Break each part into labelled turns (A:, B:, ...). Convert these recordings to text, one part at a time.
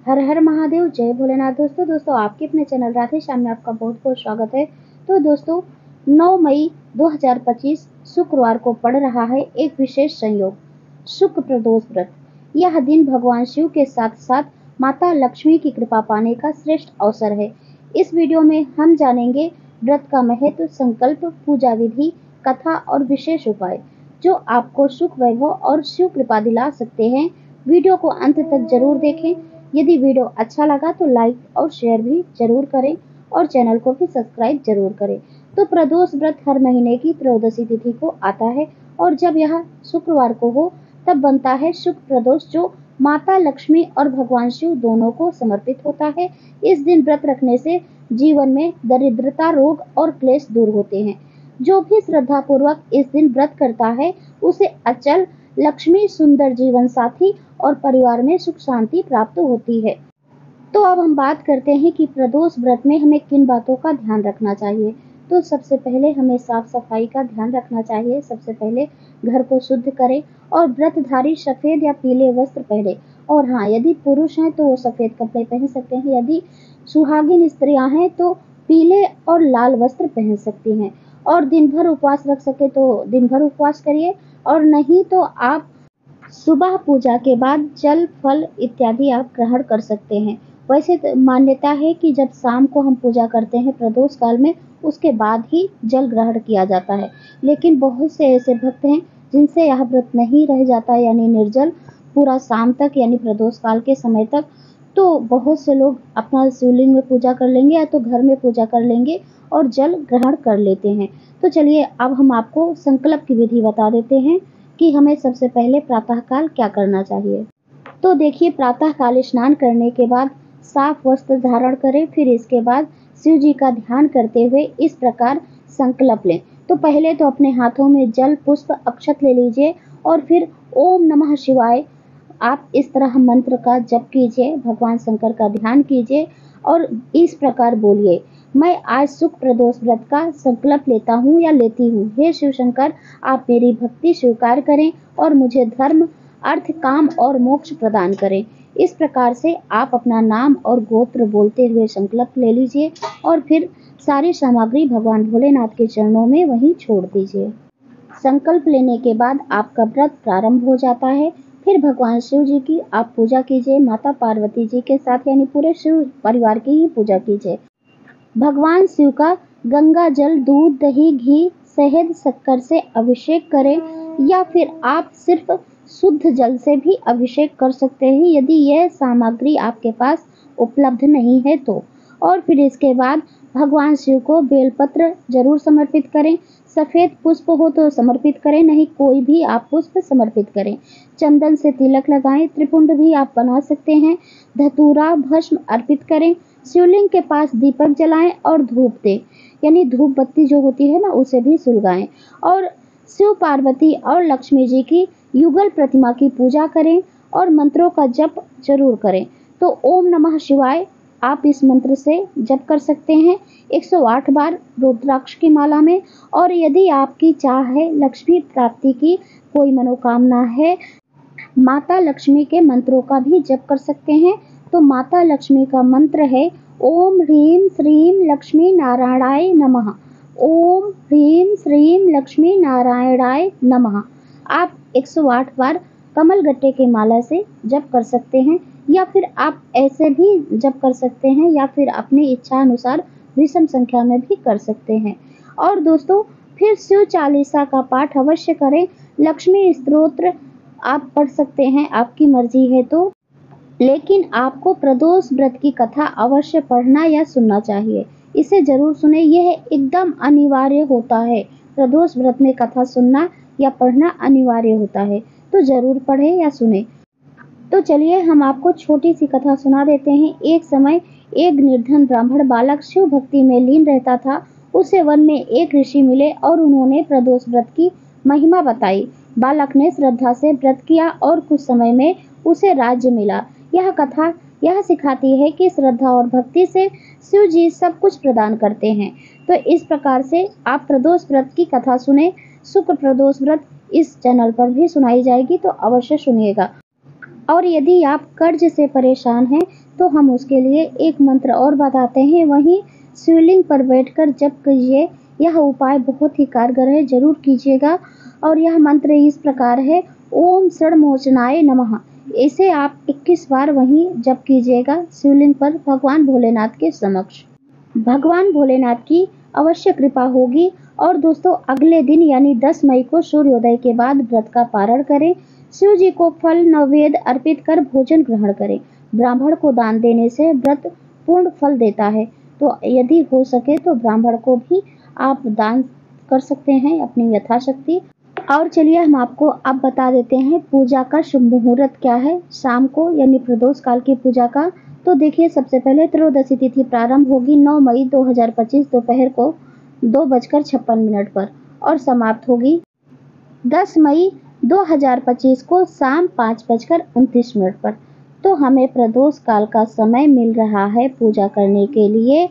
A: हर हर महादेव, जय भोलेनाथ। दोस्तों आपके अपने चैनल राधे श्याम में आपका बहुत बहुत स्वागत है। तो दोस्तों 9 मई 2025 शुक्रवार को पड़ रहा है एक विशेष संयोग, शुक्र प्रदोष व्रत। यह दिन भगवान शिव के साथ साथ माता लक्ष्मी की कृपा पाने का श्रेष्ठ अवसर है। इस वीडियो में हम जानेंगे व्रत का महत्व, संकल्प, पूजा विधि, कथा और विशेष उपाय जो आपको सुख, वैभव और शिव कृपा दिला सकते हैं। वीडियो को अंत तक जरूर देखें। यदि वीडियो अच्छा लगा तो लाइक और शेयर भी जरूर करें और चैनल को भी सब्सक्राइब जरूर करें। तो प्रदोष व्रत हर महीने की त्रयोदशी तिथि को आता है और जब यह शुक्रवार को हो तब बनता है शुक्र प्रदोष, जो माता लक्ष्मी और भगवान शिव दोनों को समर्पित होता है। इस दिन व्रत रखने से जीवन में दरिद्रता, रोग और क्लेश दूर होते हैं। जो भी श्रद्धा पूर्वक इस दिन व्रत करता है उसे अचल लक्ष्मी, सुंदर जीवन साथी और परिवार में सुख शांति प्राप्त होती है। तो अब हम बात करते हैं कि प्रदोष व्रत में हमें किन बातों का ध्यान रखना चाहिए। तो सबसे पहले हमें साफ सफाई का ध्यान रखना चाहिए। सबसे पहले घर को शुद्ध करें और व्रतधारी सफेद या पीले वस्त्र पहने। और हाँ, यदि पुरुष हैं तो वो सफेद कपड़े पहन सकते हैं। यदि सुहागिन स्त्रियां हैं तो पीले और लाल वस्त्र पहन सकती हैं। और दिन भर उपवास रख सके तो दिन भर उपवास करिए, और नहीं तो आप सुबह पूजा के बाद जल, फल इत्यादि आप ग्रहण कर सकते हैं। वैसे तो मान्यता है कि जब शाम को हम पूजा करते हैं प्रदोष काल में, उसके बाद ही जल ग्रहण किया जाता है। लेकिन बहुत से ऐसे भक्त हैं जिनसे यह व्रत नहीं रह जाता, यानी निर्जल पूरा शाम तक, यानी प्रदोष काल के समय तक। तो बहुत से लोग अपना शिवलिंग में पूजा कर लेंगे या तो घर में पूजा कर लेंगे और जल ग्रहण कर लेते हैं। तो चलिए अब हम आपको संकल्प की विधि बता देते हैं कि हमें सबसे पहले प्रातःकाल क्या करना चाहिए। तो देखिए, प्रातःकाल स्नान करने के बाद साफ वस्त्र धारण करें। फिर इसके बाद शिव जी का ध्यान करते हुए इस प्रकार संकल्प लें। तो पहले तो अपने हाथों में जल, पुष्प, अक्षत ले लीजिए और फिर ओम नमः शिवाय आप इस तरह मंत्र का जप कीजिए, भगवान शंकर का ध्यान कीजिए और इस प्रकार बोलिए, मैं आज सुख प्रदोष व्रत का संकल्प लेता हूँ या लेती हूँ। हे शिव शंकर, आप मेरी भक्ति स्वीकार करें और मुझे धर्म, अर्थ, काम और मोक्ष प्रदान करें। इस प्रकार से आप अपना नाम और गोत्र बोलते हुए संकल्प ले लीजिए और फिर सारी सामग्री भगवान भोलेनाथ के चरणों में वहीं छोड़ दीजिए। संकल्प लेने के बाद आपका व्रत प्रारंभ हो जाता है। फिर भगवान शिव जी की आप पूजा कीजिए, माता पार्वती जी के साथ, यानी पूरे शिव परिवार की ही पूजा कीजिए। भगवान शिव का गंगा जल, दूध, दही, घी, शहद, शक्कर से अभिषेक करें या फिर आप सिर्फ शुद्ध जल से भी अभिषेक कर सकते हैं यदि यह सामग्री आपके पास उपलब्ध नहीं है तो। और फिर इसके बाद भगवान शिव को बेलपत्र जरूर समर्पित करें। सफेद पुष्प हो तो समर्पित करें, नहीं कोई भी आप पुष्प समर्पित करें। चंदन से तिलक लगाएं, त्रिपुंड भी आप बना सकते हैं। धतूरा, भस्म अर्पित करें। शिवलिंग के पास दीपक जलाएं और धूप दें, यानी धूप बत्ती जो होती है ना उसे भी सुलगाएं। और शिव, पार्वती और लक्ष्मी जी की युगल प्रतिमा की पूजा करें और मंत्रों का जप जरूर करें। तो ओम नमः शिवाय आप इस मंत्र से जप कर सकते हैं 108 बार रुद्राक्ष की माला में। और यदि आपकी चाह है लक्ष्मी प्राप्ति की, कोई मनोकामना है, माता लक्ष्मी के मंत्रों का भी जप कर सकते हैं। तो माता लक्ष्मी का मंत्र है ओम ह्रीं श्रीं लक्ष्मी नारायणाय नमः। ओम ह्रीं श्रीं लक्ष्मी नारायणाय नमः आप 108 बार कमल गट्टे के माला से जप कर सकते हैं, या फिर आप ऐसे भी जप कर सकते हैं, या फिर अपनी इच्छा अनुसार विषम संख्या में भी कर सकते हैं। और दोस्तों फिर शिव चालीसा का पाठ अवश्य करें। लक्ष्मी स्तोत्र आप पढ़ सकते हैं, आपकी मर्जी है तो। लेकिन आपको प्रदोष व्रत की कथा अवश्य पढ़ना या सुनना चाहिए। इसे जरूर सुने, यह एकदम अनिवार्य होता है। प्रदोष व्रत में कथा सुनना या पढ़ना अनिवार्य होता है, तो जरूर पढ़े या सुने। तो चलिए हम आपको छोटी सी कथा सुना देते हैं। एक समय एक निर्धन ब्राह्मण बालक शिव भक्ति में लीन रहता था। उसे वन में एक ऋषि मिले और उन्होंने प्रदोष व्रत की महिमा बताई। बालक ने श्रद्धा से व्रत किया और कुछ समय में उसे राज्य मिला। यह कथा यह सिखाती है कि श्रद्धा और भक्ति से शिव जी सब कुछ प्रदान करते हैं। तो इस प्रकार से आप प्रदोष व्रत की कथा सुने। शुक्र प्रदोष व्रत इस चैनल पर भी सुनाई जाएगी, तो अवश्य सुनिएगा। और यदि आप कर्ज से परेशान हैं तो हम उसके लिए एक मंत्र और बताते हैं। वहीं शिवलिंग पर बैठकर जप कीजिए। यह उपाय बहुत ही कारगर है, जरूर कीजिएगा। और यह मंत्र इस प्रकार है, ओम षडमोचनाय नमः। इसे आप 21 बार वहीं जप कीजिएगा शिवलिंग पर भगवान भोलेनाथ के समक्ष। भगवान भोलेनाथ की अवश्य कृपा होगी। और दोस्तों, अगले दिन यानी 10 मई को सूर्योदय के बाद व्रत का पारण करें। शिव जी को फल नैवेद्य अर्पित कर भोजन ग्रहण करें। ब्राह्मण को दान देने से व्रत पूर्ण फल देता है, तो यदि हो सके तो ब्राह्मण को भी आप दान कर सकते हैं अपनी यथाशक्ति। और चलिए हम आपको अब बता देते हैं पूजा का शुभ मुहूर्त क्या है शाम को यानी प्रदोष काल की पूजा का। तो देखिए, सबसे पहले त्रयोदशी तिथि प्रारंभ होगी 9 मई 2025 दोपहर को 2:56 पर और समाप्त होगी 10 मई 2025 को शाम 5:29 पर। तो हमें प्रदोष काल का समय मिल रहा है पूजा करने के लिए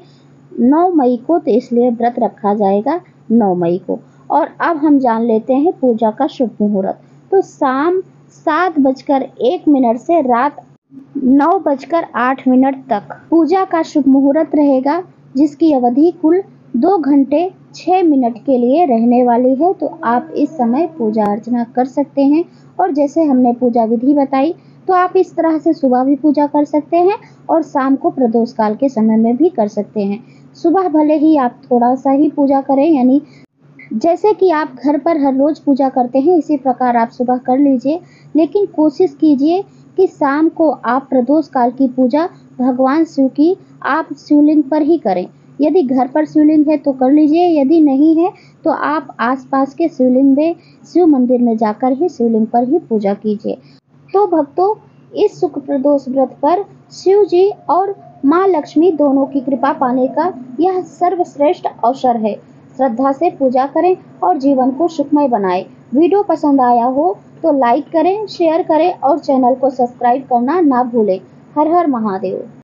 A: 9 मई को, तो इसलिए व्रत रखा जाएगा 9 मई को। और अब हम जान लेते हैं पूजा का शुभ मुहूर्त। तो शाम 7:01 से रात 9:08 तक पूजा का शुभ मुहूर्त रहेगा, जिसकी अवधि कुल 2 घंटे 6 मिनट के लिए रहने वाली है। तो आप इस समय पूजा अर्चना कर सकते हैं। और जैसे हमने पूजा विधि बताई, तो आप इस तरह से सुबह भी पूजा कर सकते हैं और शाम को प्रदोष काल के समय में भी कर सकते हैं। सुबह भले ही आप थोड़ा सा ही पूजा करें, यानी जैसे कि आप घर पर हर रोज पूजा करते हैं इसी प्रकार आप सुबह कर लीजिए। लेकिन कोशिश कीजिए कि शाम को आप प्रदोष काल की पूजा भगवान शिव की आप शिवलिंग पर ही करें। यदि घर पर शिवलिंग है तो कर लीजिए, यदि नहीं है तो आप आसपास के शिवलिंग में शिव मंदिर में जाकर ही शिवलिंग पर ही पूजा कीजिए। तो भक्तों, इस शुक्ल प्रदोष व्रत पर शिव जी और माँ लक्ष्मी दोनों की कृपा पाने का यह सर्वश्रेष्ठ अवसर है। श्रद्धा से पूजा करें और जीवन को सुखमय बनाएं। वीडियो पसंद आया हो तो लाइक करें, शेयर करें और चैनल को सब्सक्राइब करना ना भूलें। हर हर महादेव।